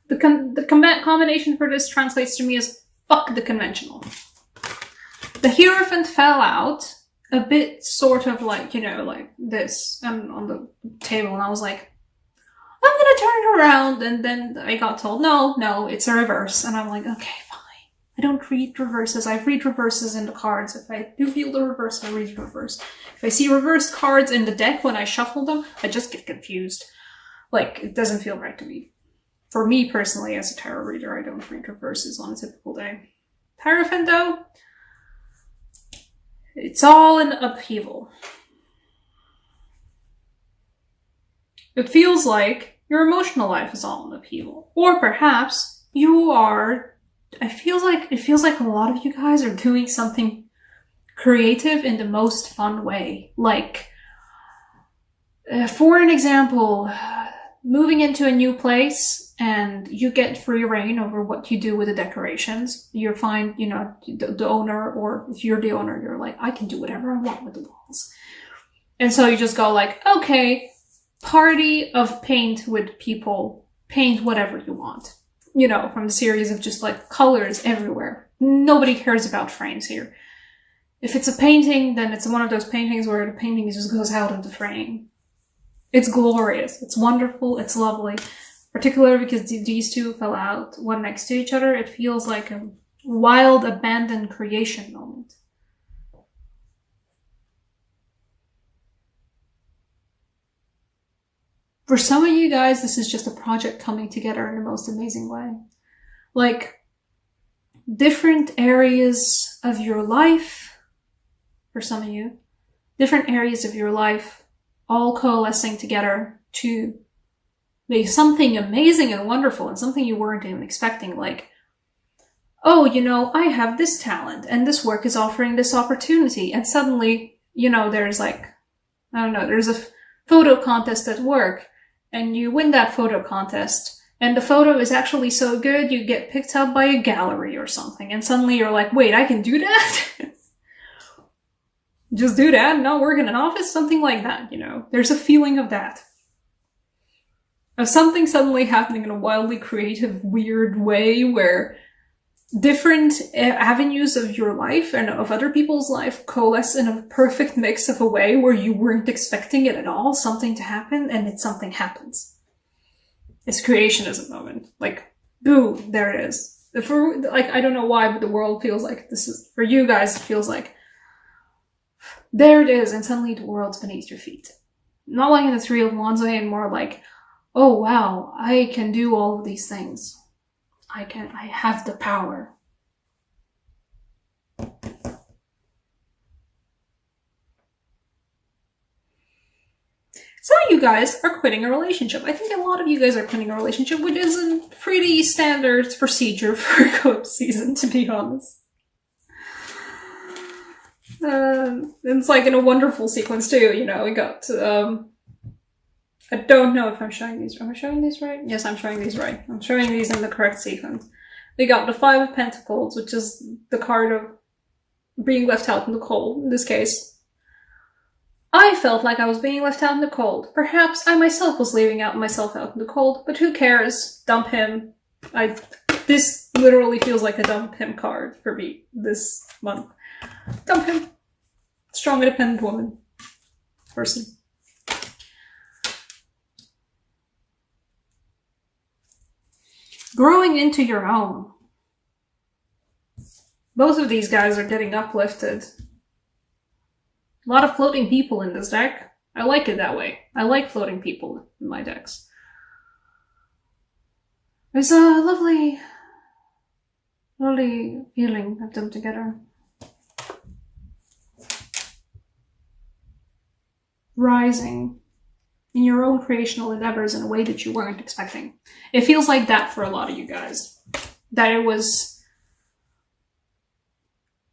The combination for this translates to me as fuck the conventional. The Hierophant fell out a bit sort of like, like this and on the table, and I was like, I'm gonna turn it around, and then I got told, no, it's a reverse, and I'm like, okay, fine. I don't read reverses. I read reverses in the cards. If I do feel the reverse, I read the reverse. If I see reversed cards in the deck when I shuffle them, I just get confused. Like, it doesn't feel right to me. For me personally, as a tarot reader, I don't read reverses on a typical day. Hierophant, though, it's all in upheaval. It feels like your emotional life is all in upheaval. Or perhaps you are... it feels like a lot of you guys are doing something creative in the most fun way. Like, for an example, moving into a new place and you get free reign over what you do with the decorations. You're fine, the owner, or if you're the owner, you're like, I can do whatever I want with the walls. And so you just go like, okay, party of paint with people, paint whatever you want. From the series of just like colors everywhere. Nobody cares about frames here. If it's a painting, then it's one of those paintings where the painting just goes out of the frame. It's glorious. It's wonderful. It's lovely. Particularly because these two fell out one next to each other. It feels like a wild, abandoned creation moment. For some of you guys, this is just a project coming together in the most amazing way. Like, different areas of your life, for some of you, different areas of your life all coalescing together to make something amazing and wonderful and something you weren't even expecting. Like, oh, I have this talent and this work is offering this opportunity. And suddenly, there's like, I don't know, there's a photo contest at work. And you win that photo contest, and the photo is actually so good, you get picked up by a gallery or something, and suddenly you're like, wait, I can do that? Just do that and not work in an office? Something like that, There's a feeling of that. Of something suddenly happening in a wildly creative, weird way where different avenues of your life and of other people's life coalesce in a perfect mix of a way where you weren't expecting it at all, something to happen, and something happens. It's creationism moment. Like, boo, there it is. I don't know why, but the world feels like this is, for you guys, it feels like, there it is, and suddenly the world's beneath your feet. Not like in the Three of Wands way, and more like, oh wow, I can do all of these things. I have the power. Some of you guys are quitting a relationship. I think a lot of you guys are quitting a relationship, which is a pretty standard procedure for eclipse season, to be honest. It's like in a wonderful sequence too, we got, I don't know if I'm showing these. Am I showing these right? Yes, I'm showing these right. I'm showing these in the correct sequence. We got the Five of Pentacles, which is the card of being left out in the cold. In this case, I felt like I was being left out in the cold. Perhaps I myself was leaving myself out in the cold, but who cares? Dump him. This literally feels like a dump him card for me this month. Dump him. Strong, independent woman. Person. Growing into your own. Both of these guys are getting uplifted. A lot of floating people in this deck. I like it that way. I like floating people in my decks. There's a lovely feeling of them together. Rising in your own creational endeavors in a way that you weren't expecting. It feels like that for a lot of you guys. That it was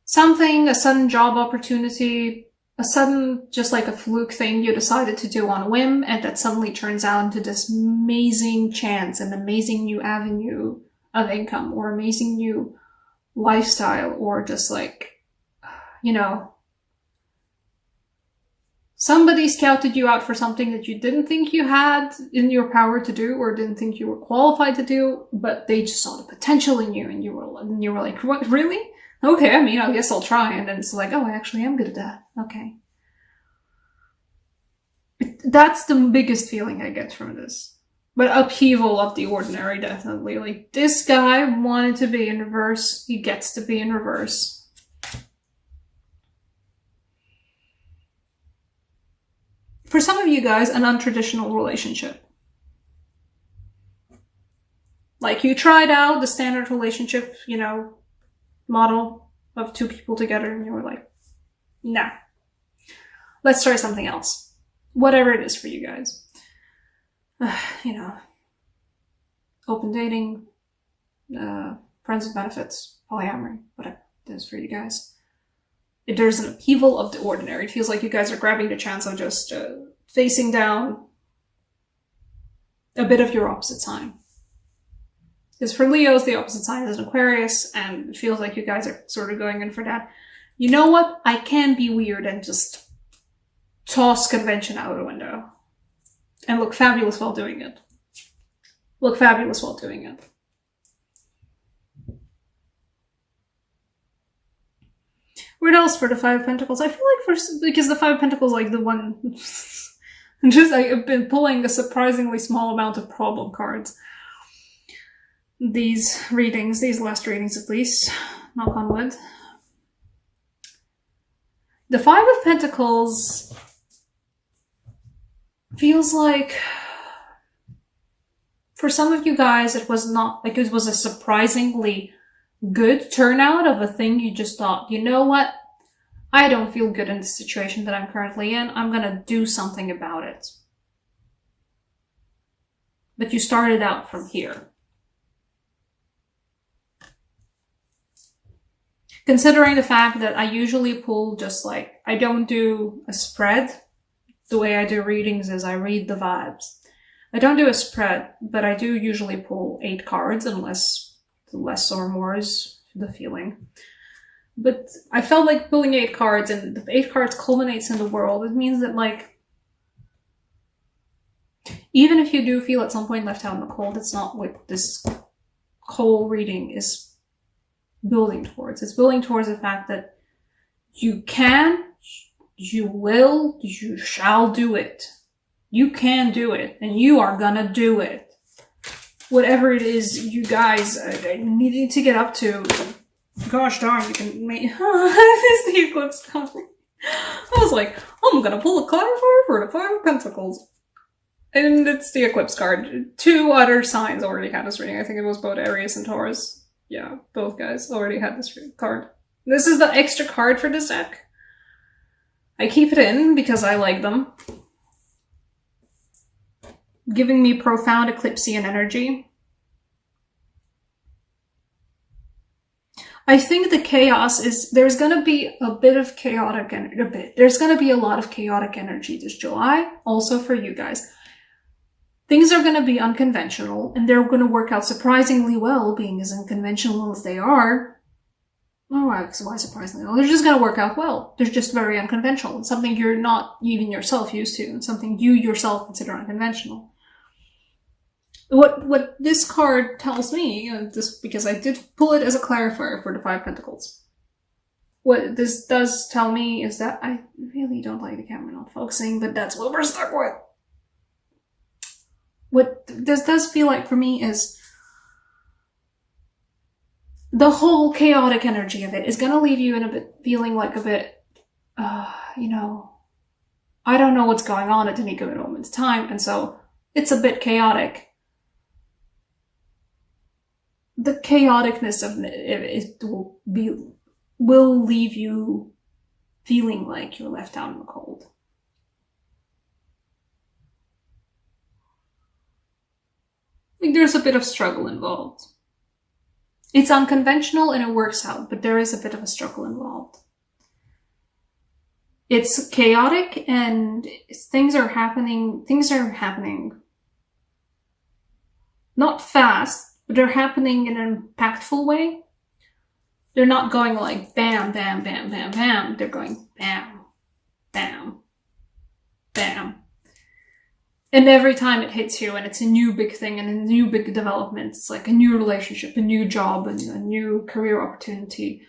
something, a sudden job opportunity, a sudden, just like a fluke thing you decided to do on a whim, and that suddenly turns out into this amazing chance, an amazing new avenue of income, or amazing new lifestyle, or just like, Somebody scouted you out for something that you didn't think you had in your power to do or didn't think you were qualified to do, but they just saw the potential in you and you were like, what, really? Okay, I mean, I guess I'll try. And then it's like, oh, I actually am good at that. Okay. That's the biggest feeling I get from this. But upheaval of the ordinary, definitely. Like, this guy wanted to be in reverse. He gets to be in reverse. For some of you guys, an untraditional relationship. Like, you tried out the standard relationship, model of two people together, and you were like, nah. Let's try something else. Whatever it is for you guys. Open dating, friends with benefits, polyamory, whatever it is for you guys. There's an upheaval of the ordinary. It feels like you guys are grabbing the chance of just facing down a bit of your opposite sign. Because for Leos, the opposite sign is an Aquarius, and it feels like you guys are sort of going in for that. You know what? I can be weird and just toss convention out the window. And look fabulous while doing it. Look fabulous while doing it. What else for the Five of Pentacles? I feel like because the Five of Pentacles, like the one, I've been pulling a surprisingly small amount of problem cards. These last readings at least, knock on wood. The Five of Pentacles feels like, for some of you guys, it was a surprisingly good turnout of a thing you just thought, you know what? I don't feel good in the situation that I'm currently in. I'm gonna do something about it. But you started out from here. Considering the fact that I usually pull just like, I don't do a spread. The way I do readings is I read the vibes. I don't do a spread, but I do usually pull 8 cards unless less or more is the feeling. But I felt like pulling 8 cards, and the 8 cards culminates in the world. It means that, like, even if you do feel at some point left out in the cold, it's not what this whole reading is building towards. It's building towards the fact that you can, you will, you shall do it. You can do it, and you are gonna do it. Whatever it is you guys need to get up to, gosh darn, you can make... This is the eclipse coming. I was like, I'm gonna pull a clarifier for the Five of Pentacles. And it's the eclipse card. 2 other signs already had this reading. I think it was both Aries and Taurus. Yeah, both guys already had this card. This is the extra card for this deck. I keep it in because I like them. Giving me profound eclipsean energy. I think the chaos is, there's gonna be a bit of chaotic energy, there's gonna be a lot of chaotic energy this July, also for you guys. Things are gonna be unconventional, and they're gonna work out surprisingly well, being as unconventional as they are. Oh, why surprisingly well? They're just gonna work out well. They're just very unconventional. It's something you're not even yourself used to, and something you yourself consider unconventional. What this card tells me, because I did pull it as a clarifier for the Five of Pentacles. What this does tell me is that I really don't like the camera not focusing, but that's what we're stuck with. What this does feel like for me is the whole chaotic energy of it is gonna leave you in a bit, feeling like a bit, I don't know what's going on at any given moment in time, and so it's a bit chaotic. The chaoticness of it will leave you feeling like you're left out in the cold. Like there's a bit of struggle involved. It's unconventional and it works out, but there is a bit of a struggle involved. It's chaotic and things are happening not fast, but they're happening in an impactful way. They're not going like bam, bam, bam, bam, bam. They're going bam, bam, bam. And every time it hits you and it's a new big thing and a new big development, it's like a new relationship, a new job, and a new career opportunity.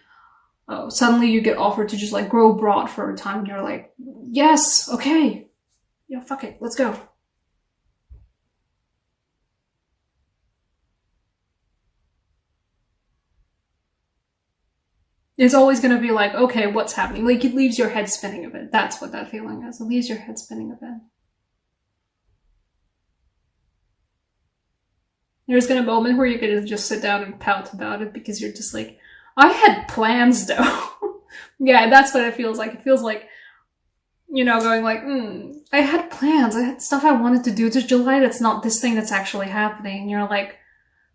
Suddenly you get offered to just like grow abroad for a time and you're like, yes, okay. Yeah, fuck it, let's go. It's always going to be like, okay, what's happening? Like, it leaves your head spinning a bit. That's what that feeling is. It leaves your head spinning a bit. There's gonna be a moment where you're gonna just sit down and pout about it because you're just like, I had plans though. Yeah, that's what it feels like. It feels like, you know, going like, I had plans. I had stuff I wanted to do. It's July. That's not this thing that's actually happening. And you're like,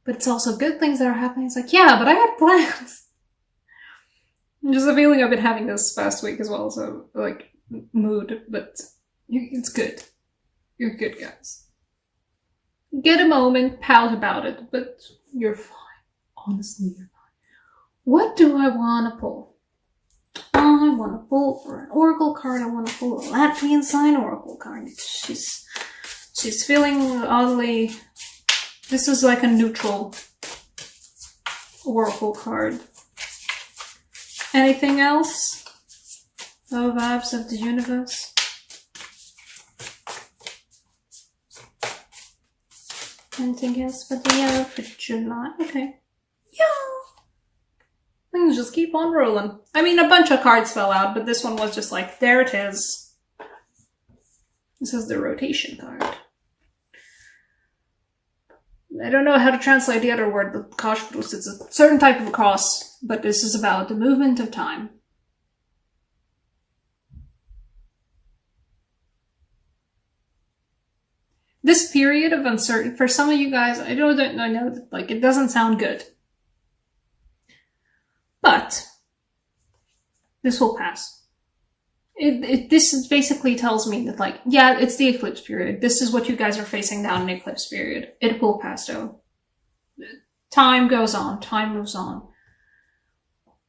but it's also good things that are happening. It's like, yeah, but I had plans. Just a feeling I've been having this past week as well, so, like, mood, but it's good. You're good, guys. Get a moment, pout about it, but you're fine. Honestly, you're fine. What do I want to pull? I want to pull for an oracle card. I want to pull a Latvian sign oracle card. She's feeling oddly... This is like a neutral oracle card. Anything else? Low vibes of the universe. Anything else for the year for July? Okay. Yeah. Things just keep on rolling. I mean, a bunch of cards fell out, but this one was just like, there it is. This is the rotation card. I don't know how to translate the other word, the Koshbrus. It's a certain type of cross, but this is about the movement of time. This period of uncertainty, for some of you guys, I know, like, it doesn't sound good. But this will pass. This basically tells me that, like, yeah, it's the eclipse period. This is what you guys are facing now in eclipse period. It will pass, though. Time goes on. Time moves on.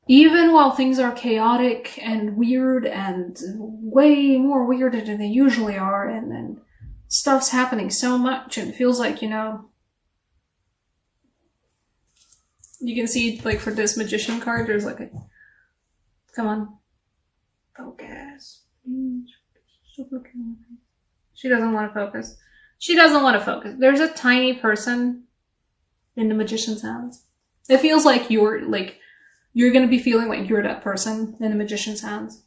Even while things are chaotic and weird and way more weirder than they usually are, and stuff's happening so much, and it feels like, you know... You can see, like, for this magician card, there's like a... Come on. Focus. She doesn't want to focus. She doesn't want to focus. There's a tiny person in the magician's hands. It feels like you're going to be feeling like you're that person in the magician's hands.